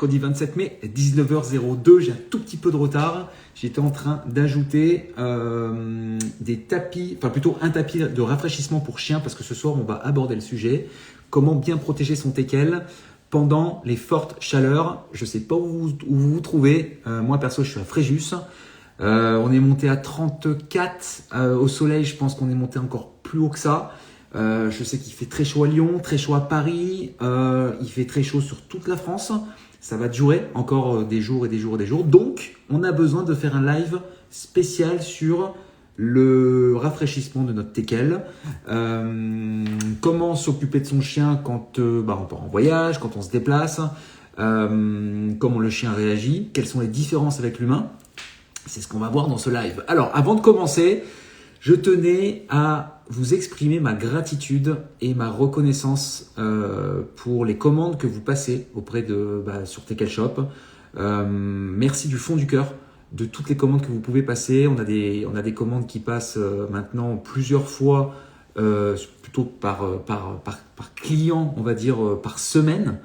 mercredi 27 mai, 19h02. J'ai un tout petit peu de retard. J'étais en train d'ajouter des tapis, enfin plutôt un tapis de rafraîchissement pour chien parce que ce soir, on va aborder le sujet. Comment bien protéger son teckel pendant les fortes chaleurs. Je ne sais pas où vous vous trouvez. Moi, perso, je suis à Fréjus. On est monté à 34. Au soleil, je pense qu'on est monté encore plus haut que ça. Je sais qu'il fait très chaud à Lyon, très chaud à Paris. Il fait très chaud sur toute la France. Ça va durer encore des jours et des jours et des jours. Donc, on a besoin de faire un live spécial sur le rafraîchissement de notre teckel. Comment s'occuper de son chien quand on part en voyage, quand on se déplace. Comment le chien réagit. Quelles sont les différences avec l'humain. C'est ce qu'on va voir dans ce live. Alors, avant de commencer, je tenais à vous exprimer ma gratitude et ma reconnaissance pour les commandes que vous passez auprès de sur Teckel Shop. Merci du fond du cœur de toutes les commandes que vous pouvez passer. On a des commandes qui passent maintenant plusieurs fois, plutôt par client, on va dire par semaine.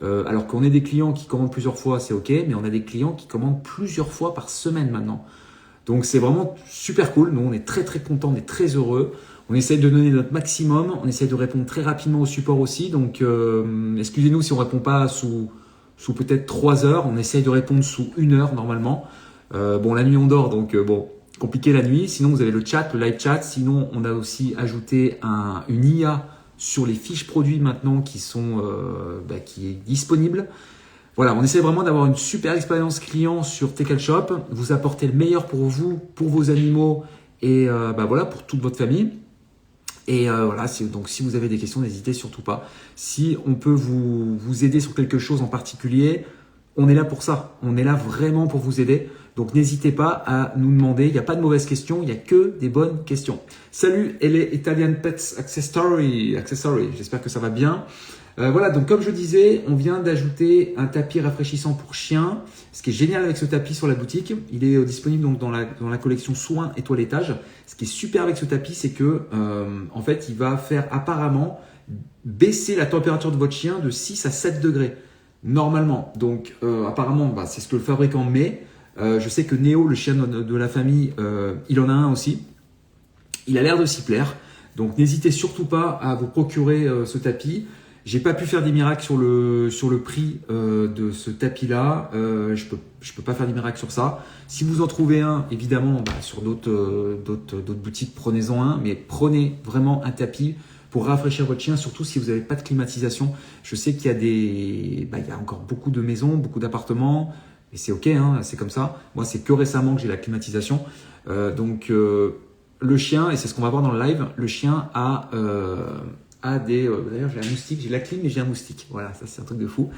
Alors qu'on ait des clients qui commandent plusieurs fois, c'est ok, mais on a des clients qui commandent plusieurs fois par semaine maintenant. Donc c'est vraiment super cool. Nous, on est très très contents, on est très heureux. On essaye de donner notre maximum, on essaye de répondre très rapidement au support aussi. Donc excusez-nous si on ne répond pas sous peut-être 3 heures. On essaye de répondre sous 1 heure normalement. La nuit on dort, donc compliqué la nuit. Sinon vous avez le chat, le live chat. Sinon on a aussi ajouté une IA sur les fiches produits maintenant qui est disponible. Voilà, on essaie vraiment d'avoir une super expérience client sur Teckel Shop, vous apporter le meilleur pour vous, pour vos animaux et pour toute votre famille. Et donc si vous avez des questions, n'hésitez surtout pas. Si on peut vous aider sur quelque chose en particulier, on est là pour ça. On est là vraiment pour vous aider. Donc n'hésitez pas à nous demander. Il n'y a pas de mauvaises questions, il n'y a que des bonnes questions. Salut, elle est Italian Pets Accessory. J'espère que ça va bien. Donc comme je disais, on vient d'ajouter un tapis rafraîchissant pour chien. Ce qui est génial avec ce tapis sur la boutique, il est disponible donc dans la collection soins et toilettage. Ce qui est super avec ce tapis, c'est que en fait, il va faire apparemment baisser la température de votre chien de 6 à 7 degrés normalement. Donc apparemment, c'est ce que le fabricant met. Je sais que Néo, le chien de la famille, il en a un aussi. Il a l'air de s'y plaire. Donc n'hésitez surtout pas à vous procurer ce tapis. J'ai pas pu faire des miracles sur le prix de ce tapis-là. Je peux pas faire des miracles sur ça. Si vous en trouvez un, évidemment, sur d'autres boutiques, prenez-en un. Mais prenez vraiment un tapis pour rafraîchir votre chien, surtout si vous n'avez pas de climatisation. Je sais qu'il y a il y a encore beaucoup de maisons, beaucoup d'appartements. Et c'est ok, c'est comme ça. Moi, c'est que récemment que j'ai la climatisation. Le chien, et c'est ce qu'on va voir dans le live, le chien a d'ailleurs, j'ai un moustique, j'ai la clim, mais j'ai un moustique. Voilà, ça c'est un truc de fou.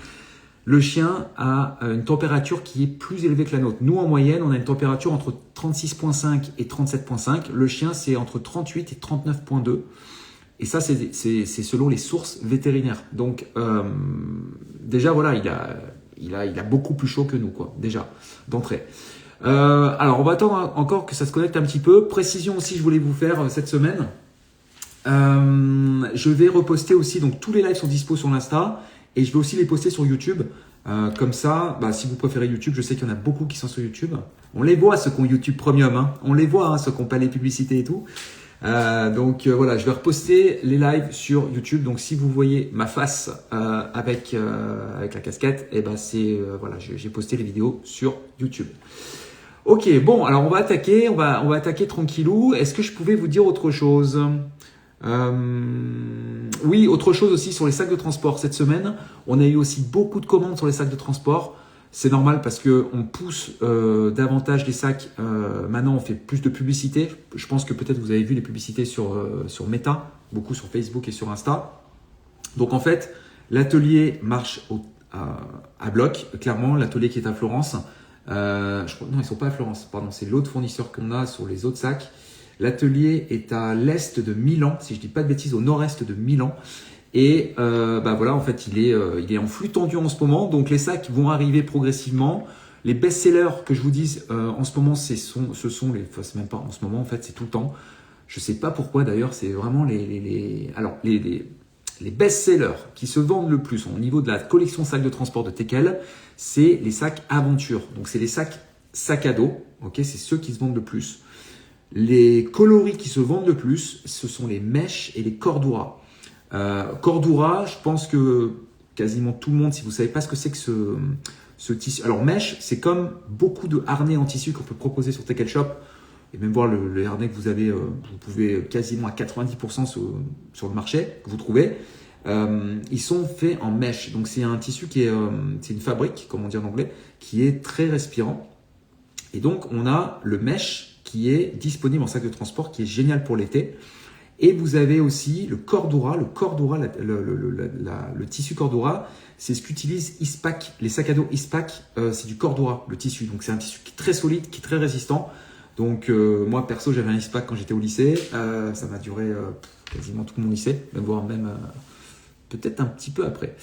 Le chien a une température qui est plus élevée que la nôtre. Nous, en moyenne, on a une température entre 36,5 et 37,5. Le chien, c'est entre 38 et 39,2. Et ça, c'est selon les sources vétérinaires. Donc, déjà, voilà, il a beaucoup plus chaud que nous, quoi, déjà, d'entrée. Alors, on va attendre encore que ça se connecte un petit peu. Précision aussi, je voulais vous faire cette semaine. Je vais reposter aussi, donc tous les lives sont dispo sur l'Insta et je vais aussi les poster sur YouTube. Comme ça, si vous préférez YouTube, je sais qu'il y en a beaucoup qui sont sur YouTube. On les voit, ceux qui ont YouTube Premium, on les voit, ceux qui n'ont pas les publicités et tout. Voilà, je vais reposter les lives sur YouTube. Donc si vous voyez ma face avec la casquette, j'ai posté les vidéos sur YouTube. Ok, bon, alors on va attaquer tranquillou. Est-ce que je pouvais vous dire autre chose ? Oui, autre chose aussi sur les sacs de transport. Cette semaine, on a eu aussi beaucoup de commandes sur les sacs de transport. C'est normal parce qu'on pousse davantage les sacs. Maintenant, on fait plus de publicité. Je pense que peut-être vous avez vu les publicités sur Meta, beaucoup sur Facebook et sur Insta. Donc en fait, l'atelier marche à bloc. Clairement, l'atelier qui est à Florence. Non, ils ne sont pas à Florence. Pardon, c'est l'autre fournisseur qu'on a sur les autres sacs. L'atelier est à l'est de Milan, si je ne dis pas de bêtises, au nord-est de Milan. Et voilà, en fait, il est en flux tendu en ce moment. Donc, les sacs vont arriver progressivement. Les best-sellers que je vous dis en ce moment, c'est même pas en ce moment, en fait, c'est tout le temps. Je ne sais pas pourquoi d'ailleurs, c'est vraiment les best-sellers qui se vendent le plus au niveau de la collection sacs de transport de Tekel, c'est les sacs Aventure. Donc, c'est les sacs à dos. Ok, c'est ceux qui se vendent le plus. Les coloris qui se vendent le plus, ce sont les mèches et les Cordura. Cordura, je pense que quasiment tout le monde, si vous ne savez pas ce que c'est que ce tissu. Alors, mèche, c'est comme beaucoup de harnais en tissu qu'on peut proposer sur Tekel Shop. Et même voir le harnais que vous avez, vous pouvez quasiment à 90% sur le marché que vous trouvez. Ils sont faits en mèche. Donc, c'est un tissu qui est, c'est une fabrique, comme on dit en anglais, qui est très respirant. Et donc, on a le mèche qui est disponible en sac de transport, qui est génial pour l'été. Et vous avez aussi le Cordura. Le Cordura, le tissu Cordura, c'est ce qu'utilise Eastpak. Les sacs à dos Eastpak, c'est du Cordura, le tissu. Donc, c'est un tissu qui est très solide, qui est très résistant. Donc, moi, perso, j'avais un Eastpak quand j'étais au lycée. Ça m'a duré quasiment tout mon lycée, voire même peut-être un petit peu après.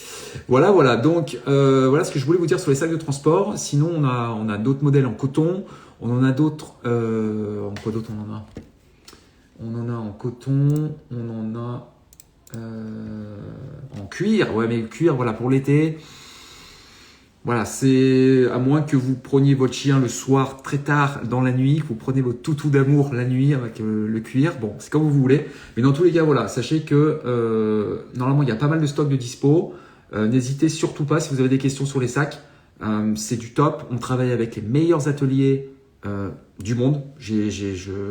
Voilà. Donc, voilà ce que je voulais vous dire sur les sacs de transport. Sinon, on a d'autres modèles en coton. On en a d'autres. En quoi d'autre on en a? On en a en coton. On en a en cuir. Ouais, mais le cuir, voilà, pour l'été. Voilà, c'est à moins que vous preniez votre chien le soir très tard dans la nuit, que vous prenez votre toutou d'amour la nuit avec le cuir. Bon, c'est comme vous voulez. Mais dans tous les cas, voilà, sachez que normalement, il y a pas mal de stocks de dispo. N'hésitez surtout pas si vous avez des questions sur les sacs. C'est du top. On travaille avec les meilleurs ateliers du monde.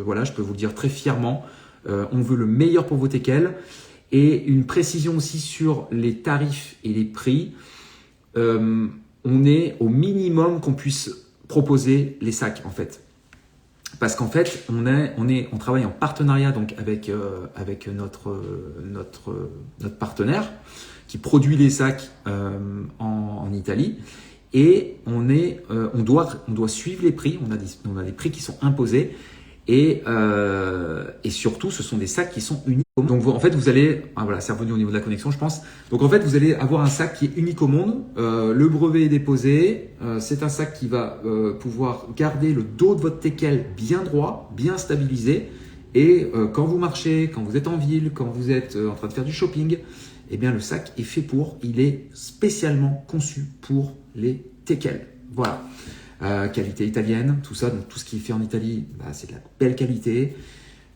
Voilà, je peux vous le dire très fièrement. On veut le meilleur pour vos Tekel. Et une précision aussi sur les tarifs et les prix. On est au minimum qu'on puisse proposer les sacs en fait, parce qu'en fait on travaille en partenariat donc avec notre partenaire qui produit les sacs en Italie, et on doit suivre les prix. On a des prix qui sont imposés, et surtout ce sont des sacs qui sont uniques. Donc en fait vous allez, voilà, c'est revenu au niveau de la connexion je pense. Donc en fait vous allez avoir un sac qui est unique au monde. Le brevet est déposé. C'est un sac qui va pouvoir garder le dos de votre Tekel bien droit, bien stabilisé. Et quand vous marchez, quand vous êtes en ville, quand vous êtes en train de faire du shopping, eh bien le sac est fait pour. Il est spécialement conçu pour les Tekel. Voilà. Qualité italienne, tout ça, donc tout ce qui est fait en Italie, c'est de la belle qualité.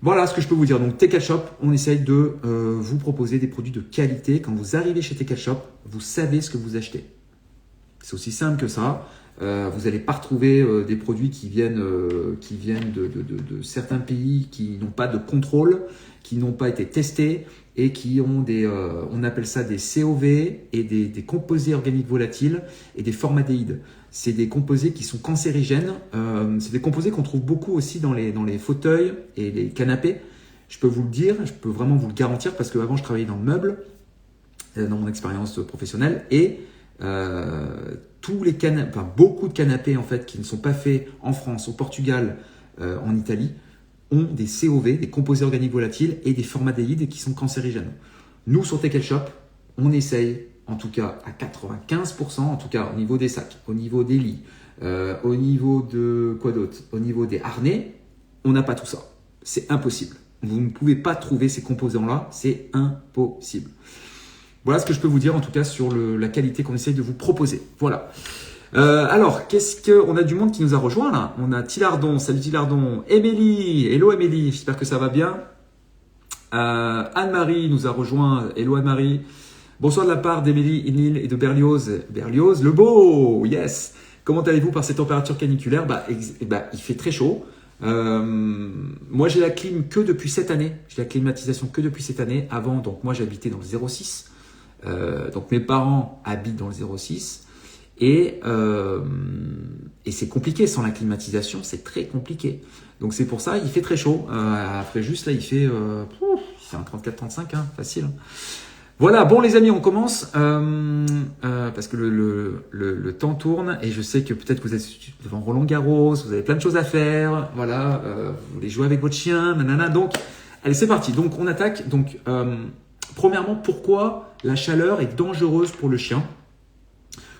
Voilà ce que je peux vous dire. Donc Tekel Shop, on essaye de vous proposer des produits de qualité. Quand vous arrivez chez Tekel Shop, vous savez ce que vous achetez. C'est aussi simple que ça. Vous n'allez pas retrouver des produits qui viennent de certains pays qui n'ont pas de contrôle, qui n'ont pas été testés et qui ont on appelle ça des COV et des composés organiques volatiles et des formaldéhydes. C'est des composés qui sont cancérigènes. C'est des composés qu'on trouve beaucoup aussi dans les fauteuils et les canapés. Je peux vous le dire, je peux vraiment vous le garantir, parce qu'avant je travaillais dans le meuble, dans mon expérience professionnelle, et beaucoup de canapés en fait qui ne sont pas faits en France, au Portugal, en Italie, ont des COV, des composés organiques volatiles, et des formaldéhydes qui sont cancérigènes. Nous, sur Tekel Shop, on essaye, en tout cas à 95%, en tout cas au niveau des sacs, au niveau des lits, au niveau de quoi d'autre, au niveau des harnais, on n'a pas tout ça. C'est impossible. Vous ne pouvez pas trouver ces composants-là, c'est impossible. Voilà ce que je peux vous dire en tout cas sur la qualité qu'on essaye de vous proposer. Voilà. Alors, on a du monde qui nous a rejoint là. On a Tilardon, salut Tilardon. Émilie, hello Émilie, j'espère que ça va bien. Anne-Marie nous a rejoint, hello Anne-Marie. Bonsoir de la part d'Émilie, Inil et de Berlioz. Berlioz, le beau, yes. Comment allez-vous par ces températures caniculaires? Il fait très chaud. Moi, j'ai la clim que depuis cette année. J'ai la climatisation que depuis cette année. Avant, donc moi, j'habitais dans le 06. Donc mes parents habitent dans le 06. Et c'est compliqué sans la climatisation, c'est très compliqué. Donc c'est pour ça, il fait très chaud. Après juste là, il fait c'est un 34-35, hein, facile. Voilà, bon les amis, on commence parce que le temps tourne et je sais que peut-être que vous êtes devant Roland Garros, vous avez plein de choses à faire, voilà, vous voulez jouer avec votre chien, nanana. Donc, allez, c'est parti. Donc, on attaque. Donc, premièrement, pourquoi la chaleur est dangereuse pour le chien?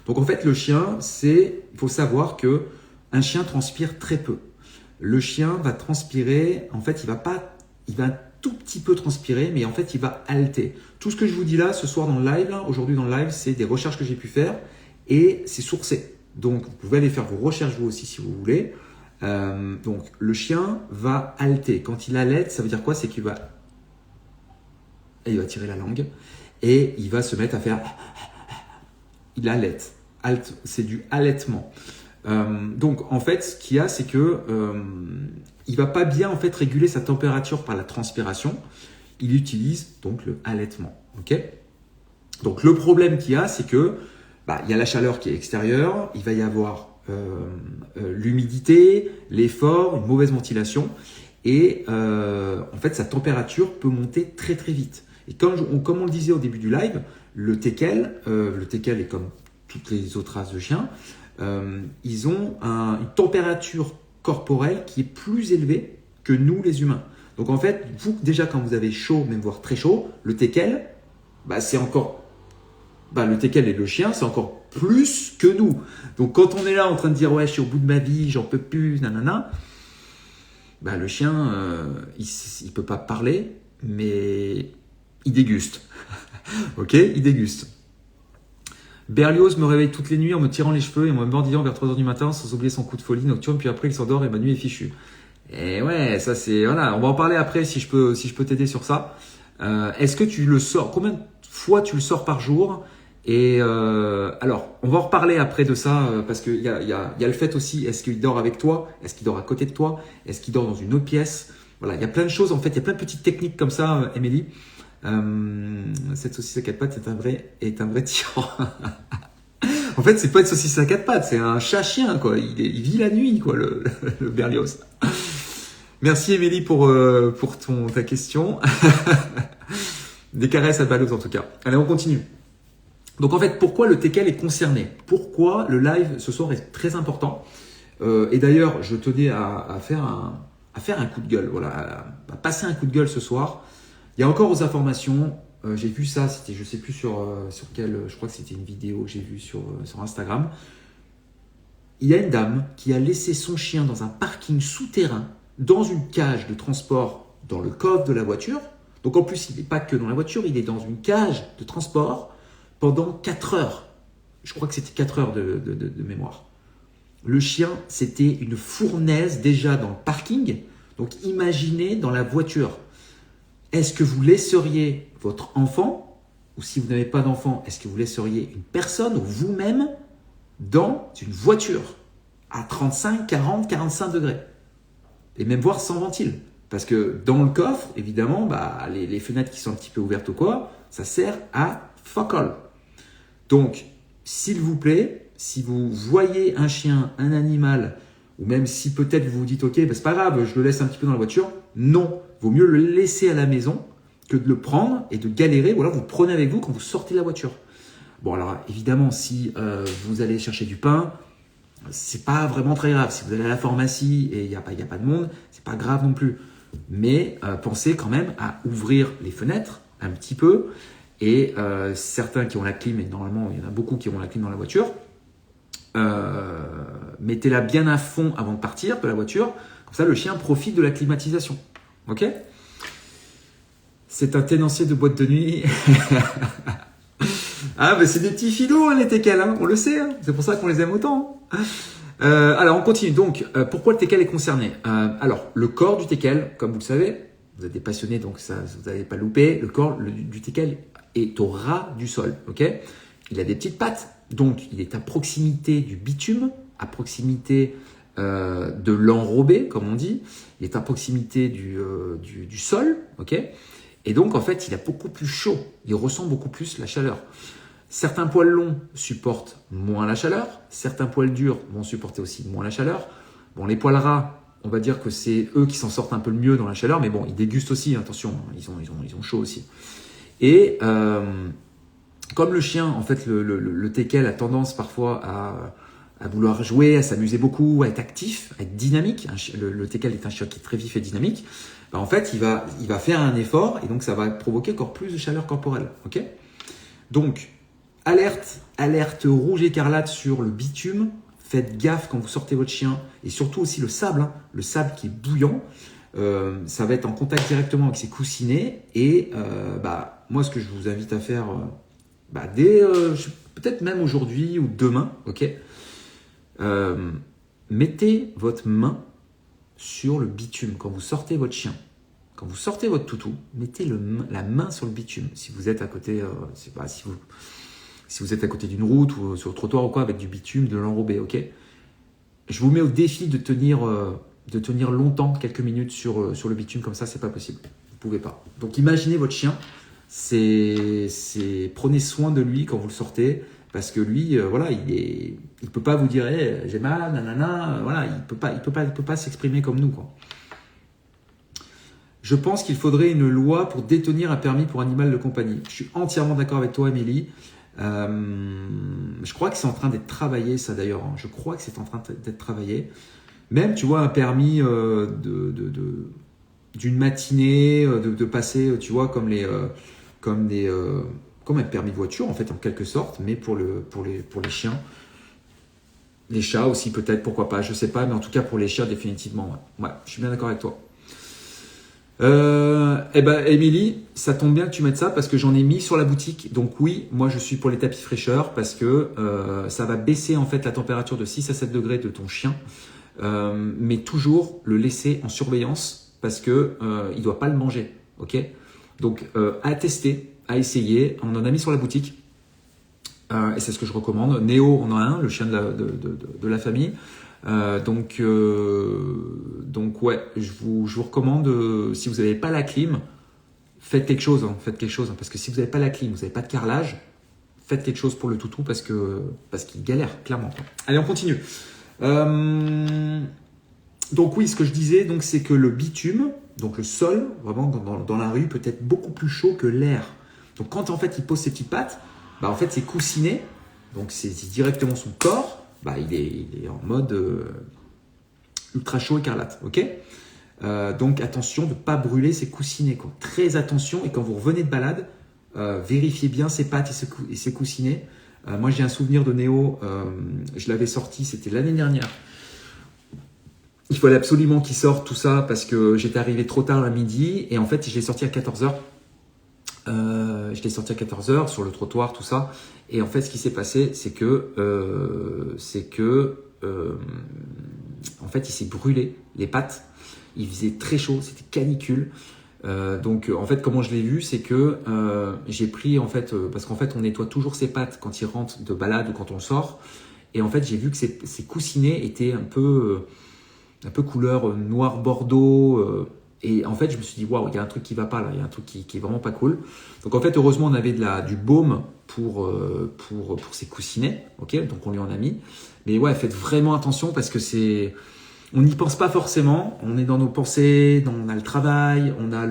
Donc, en fait, le chien, il faut savoir que un chien transpire très peu. Le chien va transpirer, en fait, il va tout petit peu transpirer, mais en fait, il va halter. Tout ce que je vous dis là, ce soir dans le live, aujourd'hui dans le live, c'est des recherches que j'ai pu faire et c'est sourcé. Donc, vous pouvez aller faire vos recherches vous aussi si vous voulez. Donc, le chien va halter. Quand il halète, ça veut dire quoi? C'est qu'il va tirer la langue et il va se mettre à faire... Il halète. C'est du halètement. Donc, en fait, ce qu'il y a, c'est que il va pas bien en fait réguler sa température par la transpiration. Il utilise donc le halètement. Ok? Donc, le problème qu'il y a, c'est que il y a la chaleur qui est extérieure, il va y avoir l'humidité, l'effort, une mauvaise ventilation, et en fait, sa température peut monter très très vite. Et comme on le disait au début du live, le teckel est comme toutes les autres races de chiens, ils ont une température corporelle qui est plus élevée que nous les humains. Donc en fait, vous déjà quand vous avez chaud, même voire très chaud, le teckel, c'est encore, le teckel et le chien, c'est encore plus que nous. Donc quand on est là en train de dire ouais, je suis au bout de ma vie, j'en peux plus, nanana, le chien, il peut pas parler, mais il déguste. Ok, il déguste. Berlioz me réveille toutes les nuits en me tirant les cheveux et en me mordillant vers 3h du matin sans oublier son coup de folie nocturne, puis après il s'endort et ma nuit est fichue. Et ouais, ça c'est... Voilà, on va en parler après si je peux t'aider sur ça. Est-ce que tu le sors? Combien de fois tu le sors par jour? Et alors, on va en reparler après de ça parce qu'il y a le fait aussi, est-ce qu'il dort avec toi? Est-ce qu'il dort à côté de toi? Est-ce qu'il dort dans une autre pièce? Voilà, il y a plein de choses en fait, il y a plein de petites techniques comme ça, Émilie. Cette saucisse à 4 pattes est un vrai tyran. En fait, c'est pas une saucisse à 4 pattes, c'est un chat-chien, quoi. Il vit la nuit, quoi, le Berlioz. Merci, Émilie, pour ta question. Des caresses à Berlioz, en tout cas. Allez, on continue. Donc, en fait, pourquoi le teckel est concerné? Pourquoi le live ce soir est très important? Et d'ailleurs, je tenais à faire un coup de gueule, voilà, à passer un coup de gueule ce soir. Il y a encore aux informations, j'ai vu ça, c'était je sais plus sur quelle, je crois que c'était une vidéo que j'ai vue sur Instagram. Il y a une dame qui a laissé son chien dans un parking souterrain, dans une cage de transport dans le coffre de la voiture. Donc en plus, il n'est pas que dans la voiture, il est dans une cage de transport pendant 4 heures. Je crois que c'était 4 heures de mémoire. Le chien, c'était une fournaise déjà dans le parking. Donc imaginez dans la voiture. Est-ce que vous laisseriez votre enfant, ou si vous n'avez pas d'enfant, est-ce que vous laisseriez une personne ou vous-même dans une voiture à 35, 40, 45 degrés? Et même voire sans ventile. Parce que dans le coffre, évidemment, les fenêtres qui sont un petit peu ouvertes ou quoi, ça sert à fuck all. Donc, s'il vous plaît, si vous voyez un chien, un animal, ou même si peut-être vous vous dites « Ok, c'est pas grave, je le laisse un petit peu dans la voiture », non. Vaut mieux le laisser à la maison que de le prendre et de galérer, ou alors vous le prenez avec vous quand vous sortez de la voiture. Bon, alors évidemment, si vous allez chercher du pain, c'est pas vraiment très grave. Si vous allez à la pharmacie et il n'y a pas de monde, c'est pas grave non plus. Mais pensez quand même à ouvrir les fenêtres un petit peu. Et certains qui ont la clim, et normalement il y en a beaucoup qui ont la clim dans la voiture, mettez-la bien à fond avant de partir de la voiture. Comme ça, le chien profite de la climatisation. Ok? C'est un tenancier de boîte de nuit. Ah, c'est des petits filous, les teckels, on le sait. C'est pour ça qu'on les aime autant. Alors, on continue. Donc, pourquoi le teckel est concerné? Alors, le corps du teckel, comme vous le savez, vous êtes des passionnés, donc ça, vous n'allez pas louper. Le corps du teckel est au ras du sol. Ok? Il a des petites pattes, donc il est à proximité du bitume, à proximité de l'enrobé, comme on dit. Il est à proximité du sol, ok? Et donc, en fait, il a beaucoup plus chaud. Il ressent beaucoup plus la chaleur. Certains poils longs supportent moins la chaleur. Certains poils durs vont supporter aussi moins la chaleur. Bon, les poils ras, on va dire que c'est eux qui s'en sortent un peu le mieux dans la chaleur, mais bon, ils dégustent aussi, attention, ils ont chaud aussi. Et comme le chien, en fait, le teckel a tendance parfois à vouloir jouer, à s'amuser beaucoup, à être actif, à être dynamique. Le teckel est un chien qui est très vif et dynamique. En fait, il va faire un effort et donc ça va provoquer encore plus de chaleur corporelle. Ok? Donc, alerte rouge écarlate sur le bitume. Faites gaffe quand vous sortez votre chien et surtout aussi le sable qui est bouillant. ça va être en contact directement avec ses coussinets. Et moi, ce que je vous invite à faire peut-être même aujourd'hui ou demain, ok, mettez votre main sur le bitume quand vous sortez votre chien. Quand vous sortez votre toutou, mettez la main sur le bitume. Si vous êtes à côté, si vous êtes à côté d'une route ou sur le trottoir ou quoi, avec du bitume, de l'enrober, ok. Je vous mets au défi de tenir longtemps, quelques minutes sur le bitume, comme ça, c'est pas possible. Vous pouvez pas. Donc imaginez votre chien, prenez soin de lui quand vous le sortez, parce que lui, il peut pas vous dire hey, j'ai mal, nanana, voilà, il peut pas s'exprimer comme nous, quoi. Je pense qu'il faudrait une loi pour détenir un permis pour animal de compagnie. Je suis entièrement d'accord avec toi, Émilie. Je crois que c'est en train d'être travaillé, ça d'ailleurs. Je crois que c'est en train d'être travaillé. Même, tu vois, un permis d'une matinée, de passer, tu vois, comme un permis de voiture, en fait, en quelque sorte, mais pour les chiens. Les chats aussi, peut-être, pourquoi pas, je sais pas, mais en tout cas, pour les chiens, définitivement. Ouais, je suis bien d'accord avec toi. Émilie, ça tombe bien que tu mettes ça parce que j'en ai mis sur la boutique. Donc oui, moi je suis pour les tapis fraîcheur parce que ça va baisser en fait la température de 6 à 7 degrés de ton chien, mais toujours le laisser en surveillance parce que il doit pas le manger, ok. Donc à tester, à essayer. On en a mis sur la boutique et c'est ce que je recommande. Néo, on en a un, le chien de la famille. Donc ouais, je vous recommande, si vous n'avez pas la clim, faites quelque chose, parce que si vous n'avez pas la clim, vous n'avez pas de carrelage, faites quelque chose pour le toutou parce qu'il galère, clairement. Allez, on continue. Donc oui, ce que je disais, donc, c'est que le bitume, donc le sol, vraiment dans la rue, peut être beaucoup plus chaud que l'air. Donc quand en fait il pose ses petites pattes, en fait c'est coussiné, donc c'est directement son corps. Il est en mode ultra chaud écarlate, ok. Donc attention de ne pas brûler ses coussinets, quoi. Très attention, et quand vous revenez de balade, vérifiez bien ses pattes et ses coussinets. Moi j'ai un souvenir de Néo, je l'avais sorti, c'était l'année dernière. Il fallait absolument qu'il sorte tout ça parce que j'étais arrivé trop tard à midi et en fait je l'ai sorti à 14h. Je l'ai sorti à 14h sur le trottoir, tout ça. Et en fait, ce qui s'est passé, c'est que en fait, il s'est brûlé les pattes. Il faisait très chaud, c'était canicule. Donc, en fait, comment je l'ai vu, c'est que j'ai pris, en fait, parce qu'en fait, on nettoie toujours ses pattes quand il rentre de balade ou quand on sort. Et en fait, j'ai vu que ses coussinets étaient un peu couleur noir bordeaux. Et en fait, je me suis dit, waouh, il y a un truc qui va pas là, il y a un truc qui est vraiment pas cool. Donc en fait, heureusement, on avait du baume pour ces coussinets, ok, donc on lui en a mis. Mais ouais, faites vraiment attention parce que on n'y pense pas forcément. On est dans nos pensées, on a le travail, on a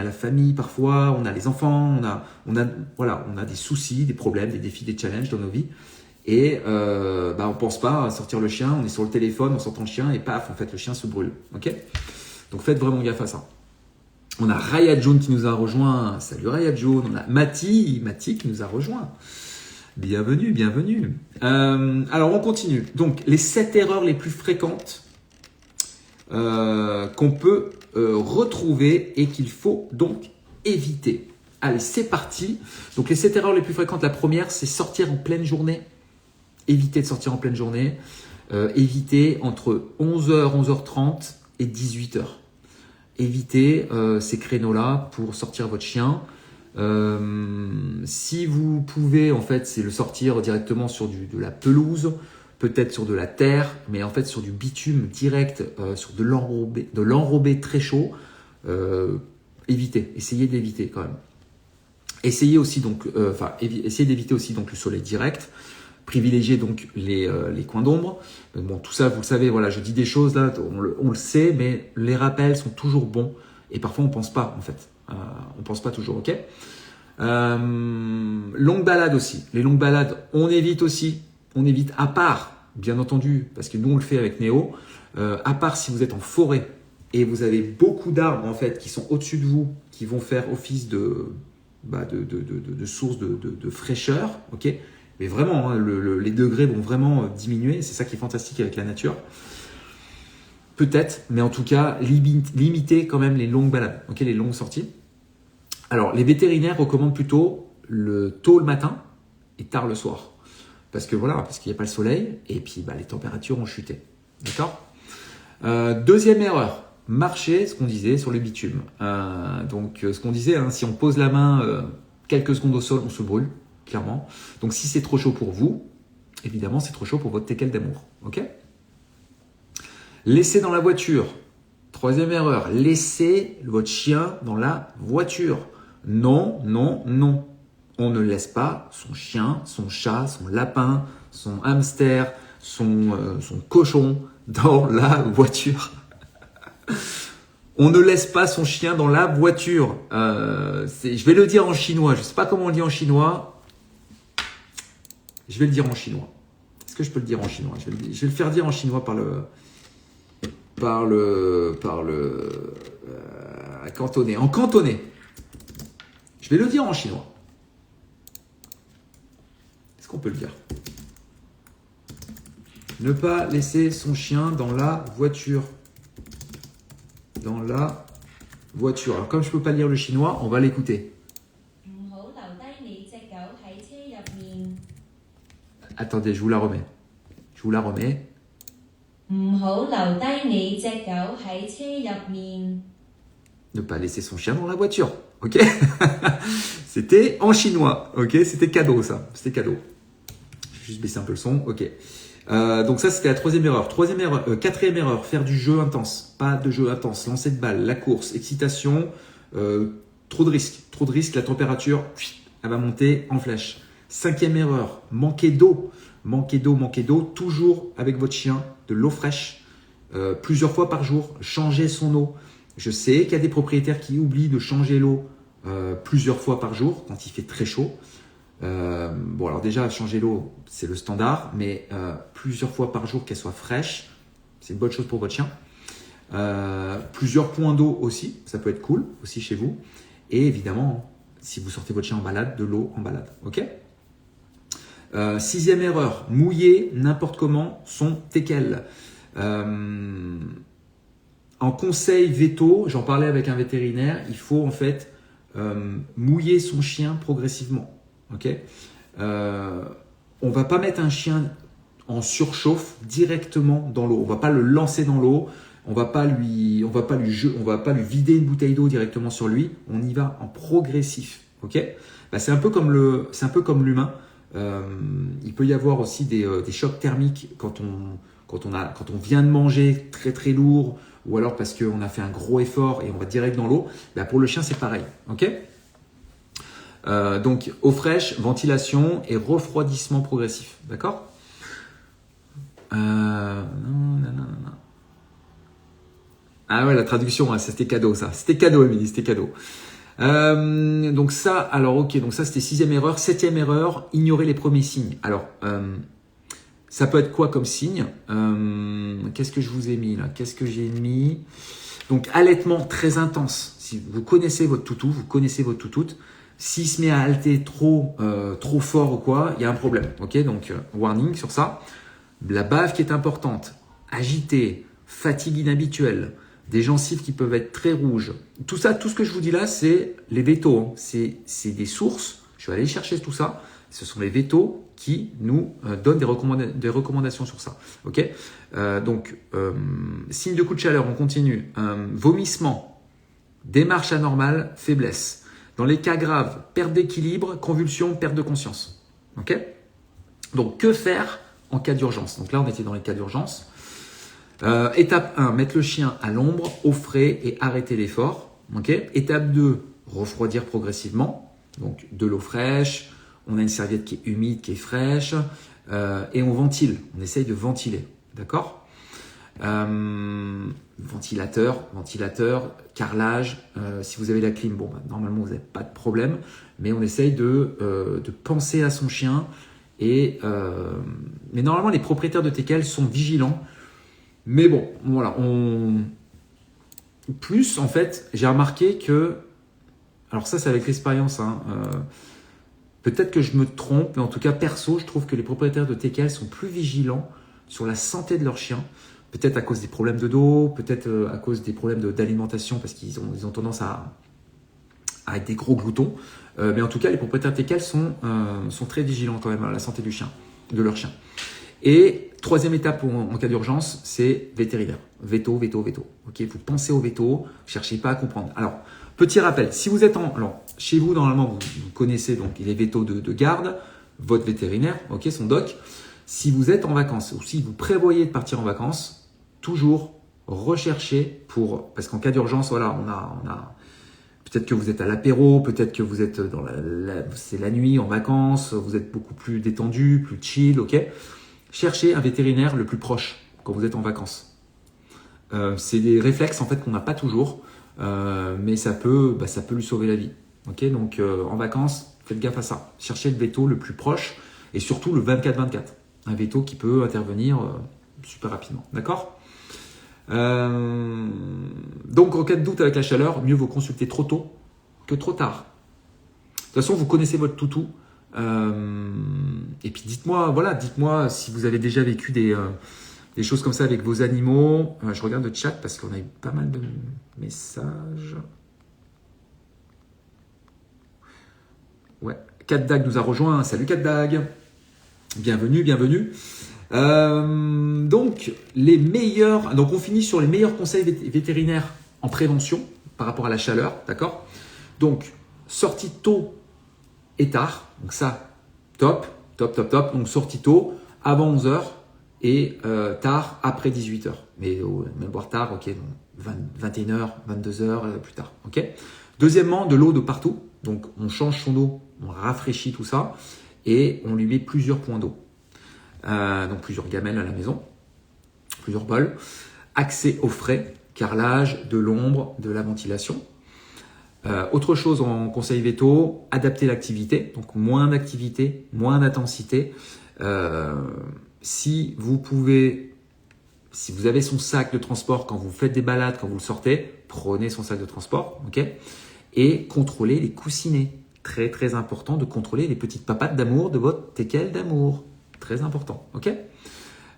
la famille parfois, on a les enfants, on a des soucis, des problèmes, des défis, des challenges dans nos vies. Et on pense pas à sortir le chien, on est sur le téléphone, on s'entend le chien et paf, en fait, le chien se brûle, ok. Donc faites vraiment gaffe à ça. On a Raya June qui nous a rejoint. Salut Raya June. On a Mati qui nous a rejoint. Bienvenue. Alors on continue. Donc les 7 erreurs les plus fréquentes qu'on peut retrouver et qu'il faut donc éviter. Allez, c'est parti. Donc les 7 erreurs les plus fréquentes. La première, c'est sortir en pleine journée. Évitez de sortir en pleine journée. Évitez entre 11h, 11h30 et 18h. Évitez ces créneaux-là pour sortir votre chien. Si vous pouvez, en fait, c'est le sortir directement sur de la pelouse, peut-être sur de la terre, mais en fait sur du bitume direct, sur de l'enrobé très chaud. Évitez, essayez d'éviter quand même. Essayez d'éviter aussi donc le soleil direct. Privilégier donc les coins d'ombre. Bon, tout ça, vous le savez, voilà, je dis des choses là, on le sait, mais les rappels sont toujours bons et parfois on pense pas en fait. On pense pas toujours, ok. Longue balade aussi. Les longues balades, on évite aussi. On évite à part, bien entendu, parce que nous on le fait avec Néo, à part si vous êtes en forêt et vous avez beaucoup d'arbres en fait qui sont au-dessus de vous, qui vont faire office de source de fraîcheur, ok. Mais vraiment, hein, les degrés vont vraiment diminuer. C'est ça qui est fantastique avec la nature. peut-être, mais en tout cas, limiter quand même les longues balades, ok, les longues sorties. Alors, les vétérinaires recommandent plutôt tôt le matin et tard le soir. Parce qu'il n'y a pas le soleil et puis les températures ont chuté. D'accord ? Deuxième erreur, marcher, ce qu'on disait, sur le bitume. Ce qu'on disait, si on pose la main quelques secondes au sol, on se brûle, clairement. Donc, si c'est trop chaud pour vous, évidemment, c'est trop chaud pour votre teckel d'amour. Ok ? Laissez dans la voiture. Troisième erreur, laissez votre chien dans la voiture. Non, non, non. On ne laisse pas son chien, son chat, son lapin, son hamster, son cochon dans la voiture. On ne laisse pas son chien dans la voiture. Je vais le dire en chinois. Je ne sais pas comment on le dit en chinois. Je vais le dire en chinois. Est-ce que je peux le dire en chinois ? Je vais le faire dire en chinois par le cantonais. En cantonais. Je vais le dire en chinois. Est-ce qu'on peut le dire ? Ne pas laisser son chien dans la voiture. Dans la voiture. Alors, comme je ne peux pas lire le chinois, on va l'écouter. Attendez, je vous la remets. Ne pas laisser son chien dans la voiture. Ok. C'était en chinois. Ok. C'était cadeau, ça. C'était cadeau. Je vais juste baisser un peu le son. Ok. Donc ça, c'était la troisième erreur. Quatrième erreur, faire du jeu intense. Pas de jeu intense. Lancer de balle, la course, excitation. Trop de risques. La température, elle va monter en flèche. Cinquième erreur, manquer d'eau. Toujours avec votre chien, de l'eau fraîche. Plusieurs fois par jour, changer son eau. Je sais qu'il y a des propriétaires qui oublient de changer l'eau plusieurs fois par jour quand il fait très chaud. Alors déjà, changer l'eau, c'est le standard, mais plusieurs fois par jour, qu'elle soit fraîche, c'est une bonne chose pour votre chien. Plusieurs points d'eau aussi, ça peut être cool aussi chez vous. Et évidemment, si vous sortez votre chien en balade, de l'eau en balade. Ok ? Sixième erreur, mouiller n'importe comment son teckel. En conseil veto, j'en parlais avec un vétérinaire, il faut en fait mouiller son chien progressivement. Ok, on va pas mettre un chien en surchauffe directement dans l'eau. On va pas le lancer dans l'eau. On va pas lui vider une bouteille d'eau directement sur lui. On y va en progressif. Ok, c'est un peu comme l'humain. Il peut y avoir aussi des chocs thermiques quand on vient de manger très très lourd, ou alors parce qu'on a fait un gros effort et on va direct dans l'eau. Pour le chien, c'est pareil. Ok. Donc, eau fraîche, ventilation et refroidissement progressif. D'accord ? Ah ouais, la traduction, c'était cadeau ça. C'était cadeau, Émilie, c'était cadeau. Donc ça, c'était sixième erreur. Septième erreur, ignorer les premiers signes. Alors, ça peut être quoi comme signe ? Qu'est-ce que je vous ai mis là ? Qu'est-ce que j'ai mis ? Donc, allaitement très intense. Si vous connaissez votre toutou, s'il se met à halter trop fort ou quoi, il y a un problème. Ok, donc warning sur ça. La bave qui est importante, agitée, fatigue inhabituelle, des gencives qui peuvent être très rouges. Tout ça, tout ce que je vous dis là, c'est les vétos. C'est des sources. Je vais aller chercher tout ça. Ce sont les vétos qui nous donnent des recommandations sur ça. Ok. Signe de coup de chaleur, on continue. Vomissement, démarche anormale, faiblesse. Dans les cas graves, perte d'équilibre, convulsion, perte de conscience. Ok ? Donc, que faire en cas d'urgence ? Donc là, on était dans les cas d'urgence. Étape 1, mettre le chien à l'ombre, au frais et arrêter l'effort. Ok ? Étape 2, refroidir progressivement. Donc, de l'eau fraîche. On a une serviette qui est humide, qui est fraîche. Et on ventile. On essaye de ventiler. D'accord ? Ventilateur, carrelage. Si vous avez la clim, normalement vous n'avez pas de problème, mais on essaye de penser à son chien. Mais normalement les propriétaires de teckel sont vigilants. Mais bon, voilà. Plus en fait, j'ai remarqué que, alors ça c'est avec l'expérience. Peut-être que je me trompe, mais en tout cas perso, je trouve que les propriétaires de teckel sont plus vigilants sur la santé de leur chien. Peut-être à cause des problèmes de dos, peut-être à cause des problèmes d'alimentation, parce qu'ils ont tendance à être des gros gloutons. Mais en tout cas, les propriétaires teckels sont très vigilants quand même à la santé de leur chien. Et troisième étape en cas d'urgence, c'est vétérinaire. Veto. Ok, vous pensez au veto, cherchez pas à comprendre. Alors, petit rappel, si vous êtes chez vous, normalement, vous connaissez donc les vétos de garde, votre vétérinaire, ok, son doc. Si vous êtes en vacances ou si vous prévoyez de partir en vacances, toujours recherchez parce qu'en cas d'urgence, voilà, on a peut-être que vous êtes à l'apéro, peut-être que vous êtes c'est la nuit en vacances, vous êtes beaucoup plus détendu, plus chill, ok. Cherchez un vétérinaire le plus proche quand vous êtes en vacances. C'est des réflexes en fait qu'on n'a pas toujours, mais ça peut lui sauver la vie. Ok, donc en vacances, faites gaffe à ça. Cherchez le veto le plus proche et surtout le 24-24. Un veto qui peut intervenir super rapidement. D'accord ? Donc en cas de doute avec la chaleur, mieux vaut consulter trop tôt que trop tard. De toute façon, vous connaissez votre toutou. Et puis dites-moi si vous avez déjà vécu des choses comme ça avec vos animaux. Je regarde le chat parce qu'on a eu pas mal de messages. Ouais, Cat Dag nous a rejoint. Salut Cat Dag. Bienvenue. Donc on finit sur les meilleurs conseils vétérinaires en prévention par rapport à la chaleur, d'accord ? Donc sortie tôt et tard, donc ça top. Donc sortie tôt avant 11h et tard après 18h. Mais même voire tard, ok, 21h, 22h plus tard, ok. Deuxièmement, de l'eau de partout, donc on change son eau, on rafraîchit tout ça et on lui met plusieurs points d'eau. Donc plusieurs gamelles à la maison, plusieurs bols, accès au frais, carrelage, de l'ombre, de la ventilation. Autre chose en conseil veto, adapter l'activité, donc moins d'activité, moins d'intensité. Si vous avez son sac de transport quand vous faites des balades, quand vous le sortez, prenez son sac de transport, ok ? Et contrôlez les coussinets. Très très important de contrôler les petites papates d'amour de votre teckel d'amour. Très important, ok ?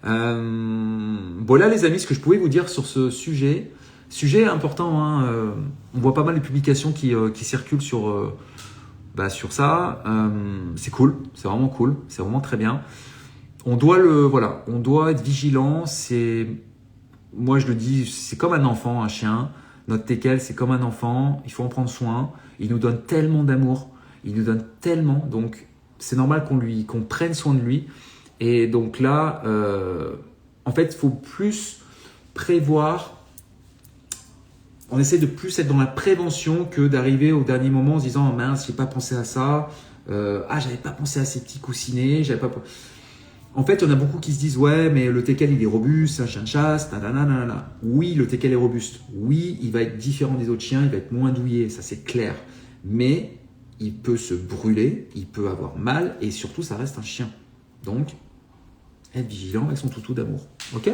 Voilà les amis, ce que je pouvais vous dire sur ce sujet. Sujet important, hein, on voit pas mal de publications qui circulent sur ça. C'est cool, c'est vraiment cool, c'est vraiment très bien. On doit être vigilant. Moi je le dis, c'est comme un enfant, un chien. Notre teckel, c'est comme un enfant. Il faut en prendre soin. Il nous donne tellement d'amour, il nous donne tellement, donc c'est normal qu'on prenne soin de lui. Et donc là, en fait, il faut plus prévoir. On essaie de plus être dans la prévention que d'arriver au dernier moment en se disant « mince, j'ai pas pensé à ça. J'avais pas pensé à ces petits coussinets. » En fait, il y en a beaucoup qui se disent « ouais, mais le teckel, il est robuste, c'est un chien de chasse. » Oui, le teckel est robuste. Oui, il va être différent des autres chiens. Il va être moins douillet, ça c'est clair. Mais il peut se brûler, il peut avoir mal et surtout, ça reste un chien. Donc, être vigilant avec son toutou d'amour. Ok ?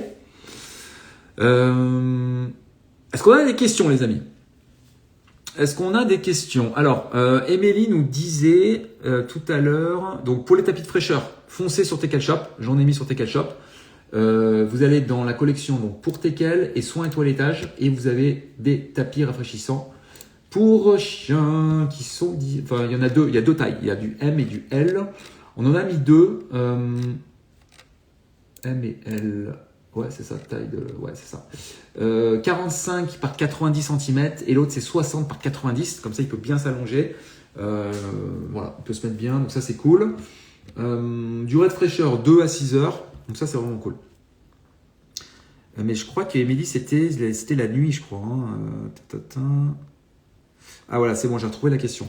Est-ce qu'on a des questions, les amis ? Est-ce qu'on a des questions ? Alors, Émilie nous disait tout à l'heure, donc pour les tapis de fraîcheur, foncez sur Teckel Shop. J'en ai mis sur Teckel Shop. Vous allez dans la collection donc pour Teckel et soins et toilettage et vous avez des tapis rafraîchissants pour chiens qui sont... Enfin, il y en a deux. Il y a deux tailles. Il y a du M et du L. On en a mis deux. M et L... Ouais, c'est ça, taille de... Ouais, c'est ça. 45 par 90 cm et l'autre, c'est 60 par 90. Comme ça, il peut bien s'allonger. Voilà, il peut se mettre bien. Donc ça, c'est cool. Durée de fraîcheur, 2 à 6 heures. Donc ça, c'est vraiment cool. Mais je crois qu'Émilie, c'était la nuit, je crois. Ah voilà, c'est bon, j'ai retrouvé la question.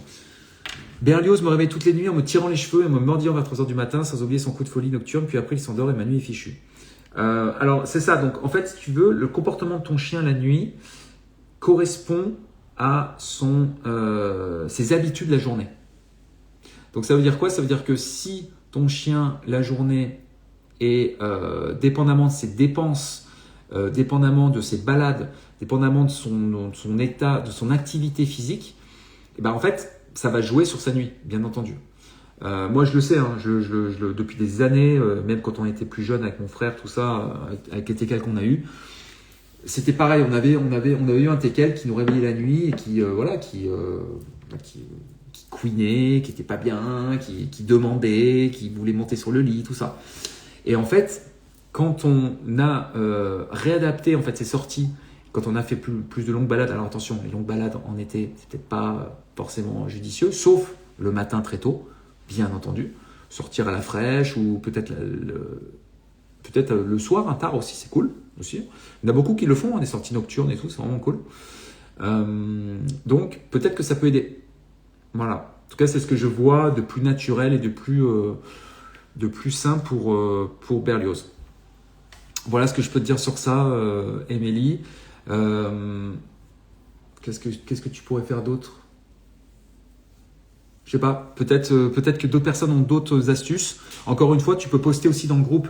Berlioz me réveille toutes les nuits en me tirant les cheveux et en me mordillant vers 3 heures du matin, sans oublier son coup de folie nocturne. Puis après, il s'endort et ma nuit est fichue. Alors, c'est ça. Donc, en fait, si tu veux, le comportement de ton chien la nuit correspond à ses habitudes la journée. Donc, ça veut dire quoi ? Ça veut dire que si ton chien, la journée, est dépendamment de ses dépenses, dépendamment de ses balades, dépendamment de son état, de son activité physique, et ben, en fait, ça va jouer sur sa nuit, bien entendu. Moi, je le sais, hein, depuis des années, même quand on était plus jeune avec mon frère, tout ça, avec les TKL qu'on a eu, c'était pareil. On avait eu un TKL qui nous réveillait la nuit et qui couinait, qui était pas bien, qui demandait, qui voulait monter sur le lit, tout ça. Et en fait, quand on a réadapté en fait ces sorties, quand on a fait plus de longues balades, alors attention, les longues balades en été, c'est peut-être pas forcément judicieux, sauf le matin très tôt, bien entendu, sortir à la fraîche ou peut-être le soir, un tard aussi, c'est cool aussi. Il y en a beaucoup qui le font, hein, des sorties nocturnes et tout, c'est vraiment cool. Donc peut-être que ça peut aider. Voilà. En tout cas, c'est ce que je vois de plus naturel et de plus sain pour Berlioz. Voilà ce que je peux te dire sur ça, Émilie. Qu'est-ce que tu pourrais faire d'autre? Je sais pas, peut-être que d'autres personnes ont d'autres astuces. Encore une fois, tu peux poster aussi dans le groupe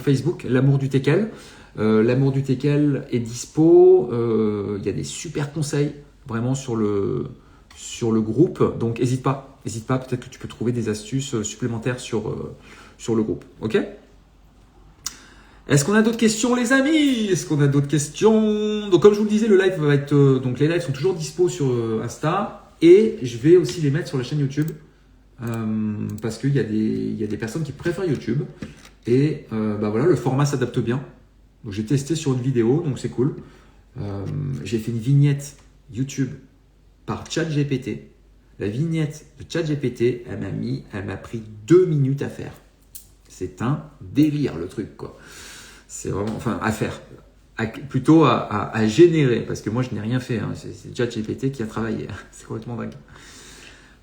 Facebook, L'amour du Teckel. L'amour du Teckel est dispo. Il y a des super conseils vraiment sur le groupe. Donc, n'hésite pas. Peut-être que tu peux trouver des astuces supplémentaires sur le groupe. Ok? Est-ce qu'on a d'autres questions, les amis? Est-ce qu'on a d'autres questions? Donc, comme je vous le disais, le live va être. Donc, les lives sont toujours dispo sur Insta. Et je vais aussi les mettre sur la chaîne YouTube parce qu'il y a des personnes qui préfèrent YouTube. Et voilà, le format s'adapte bien. Donc, j'ai testé sur une vidéo, donc c'est cool. J'ai fait une vignette YouTube par ChatGPT. La vignette de ChatGPT, elle m'a pris 2 minutes à faire. C'est un délire le truc, quoi. C'est vraiment, enfin, à faire. Plutôt à générer, parce que moi je n'ai rien fait, hein. C'est ChatGPT qui a travaillé, c'est complètement dingue.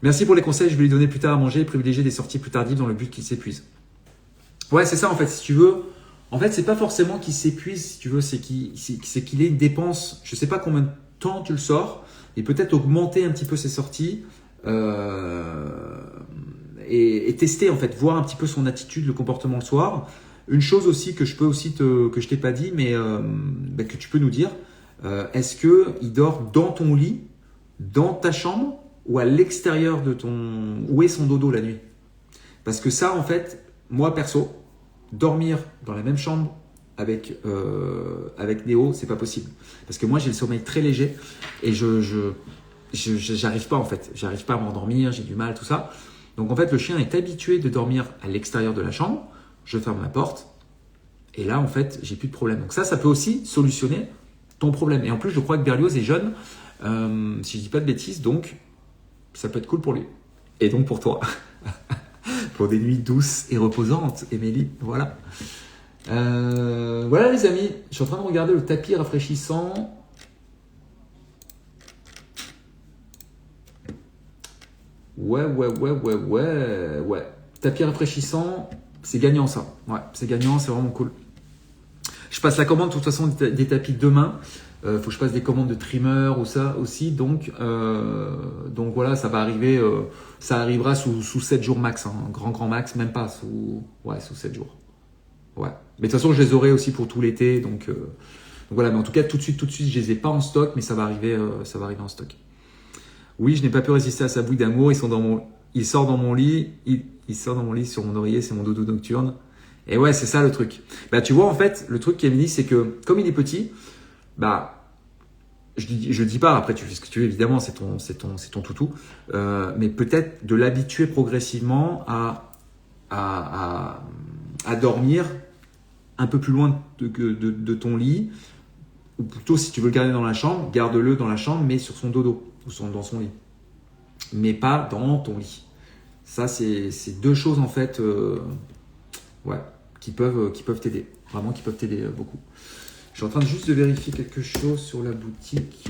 Merci pour les conseils, je vais lui donner plus tard à manger et privilégier des sorties plus tardives dans le but qu'il s'épuise. Ouais, c'est ça en fait, si tu veux. En fait, c'est pas forcément qu'il s'épuise, si tu veux, c'est qu'il ait une dépense, je sais pas combien de temps tu le sors, et peut-être augmenter un petit peu ses sorties et tester en fait, voir un petit peu son attitude, le comportement le soir. Une chose aussi que je t'ai pas dit, mais que tu peux nous dire, est-ce que il dort dans ton lit, dans ta chambre ou à l'extérieur de ton, où est son dodo la nuit? Parce que ça, en fait, moi perso, dormir dans la même chambre avec Néo, c'est pas possible. Parce que moi, j'ai le sommeil très léger et j'arrive pas en fait, j'arrive pas à m'endormir, j'ai du mal, tout ça. Donc en fait, le chien est habitué de dormir à l'extérieur de la chambre. Je ferme la porte et là en fait j'ai plus de problème. Donc ça peut aussi solutionner ton problème. Et en plus je crois que Berlioz est jeune, si je dis pas de bêtises, donc ça peut être cool pour lui. Et donc pour toi, pour des nuits douces et reposantes, Émilie. Voilà. Voilà les amis, je suis en train de regarder le tapis rafraîchissant. Ouais. Tapis rafraîchissant. C'est gagnant ça, ouais, c'est gagnant, c'est vraiment cool. Je passe la commande de toute façon des tapis demain. Faut que je passe des commandes de trimmer ou ça aussi, donc voilà, ça va arriver, ça arrivera sous 7 jours max, hein, grand max, même pas sous 7 jours. Ouais, mais de toute façon je les aurai aussi pour tout l'été, donc voilà, mais en tout cas tout de suite je les ai pas en stock, mais ça va arriver en stock. Oui, je n'ai pas pu résister à sa bouille d'amour, il sort dans mon lit, il sort dans mon lit sur mon oreiller, c'est mon dodo nocturne. Et ouais, c'est ça le truc. Bah, tu vois, en fait, le truc Camille, c'est que comme il est petit, bah, je dis pas, après tu fais ce que tu veux, évidemment, c'est ton toutou, mais peut-être de l'habituer progressivement à dormir un peu plus loin de ton lit, ou plutôt si tu veux le garder dans la chambre, garde-le dans la chambre, mais sur son dodo, ou dans son lit. Mais pas dans ton lit. Ça, c'est 2 choses en fait qui peuvent t'aider. Vraiment, qui peuvent t'aider beaucoup. Je suis en train juste de vérifier quelque chose sur la boutique.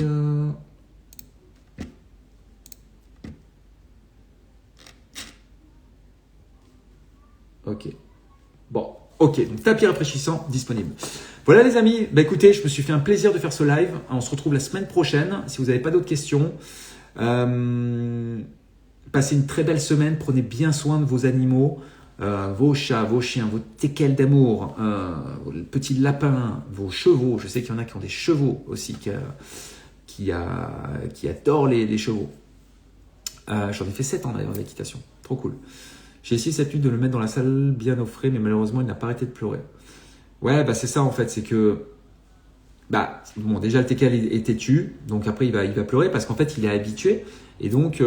Ok. Bon, ok. Donc, tapis rafraîchissant disponible. Voilà les amis. Bah écoutez, je me suis fait un plaisir de faire ce live. On se retrouve la semaine prochaine. Si vous n'avez pas d'autres questions. Passez une très belle semaine, prenez bien soin de vos animaux, vos chats, vos chiens, vos teckels d'amour, vos petits lapins, vos chevaux. Je sais qu'il y en a qui ont des chevaux aussi, qui adorent les chevaux. J'en ai fait 7 ans d'ailleurs d'équitation. Trop cool. J'ai essayé cette nuit de le mettre dans la salle bien au frais, mais malheureusement, il n'a pas arrêté de pleurer. Ouais, bah c'est ça en fait, c'est que bon, déjà le TKL est têtu, donc après il va pleurer parce qu'en fait il est habitué, et donc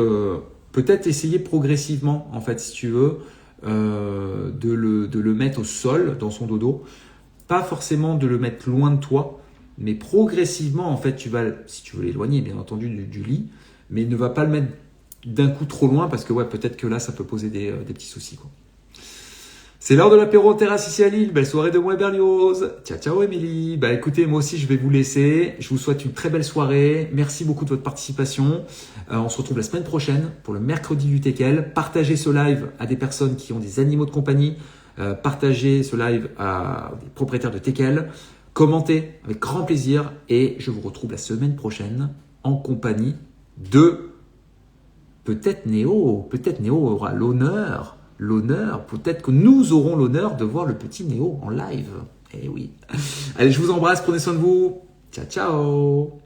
peut-être essayer progressivement en fait si tu veux de le mettre au sol dans son dodo, pas forcément de le mettre loin de toi, mais progressivement en fait si tu veux l'éloigner bien entendu du lit, mais ne va pas le mettre d'un coup trop loin parce que ouais peut-être que là ça peut poser des petits soucis quoi. C'est l'heure de l'apéro en terrasse ici à Lille. Belle soirée de moi et Berlioz. Ciao, ciao Émilie. Bah écoutez, moi aussi je vais vous laisser. Je vous souhaite une très belle soirée. Merci beaucoup de votre participation. On se retrouve la semaine prochaine pour le mercredi du TKL. Partagez ce live à des personnes qui ont des animaux de compagnie. Partagez ce live à des propriétaires de TKL. Commentez avec grand plaisir. Et je vous retrouve la semaine prochaine en compagnie de peut-être Néo. Peut-être Néo aura l'honneur, peut-être que nous aurons l'honneur de voir le petit Néo en live. Eh oui. Allez, je vous embrasse, prenez soin de vous. Ciao, ciao.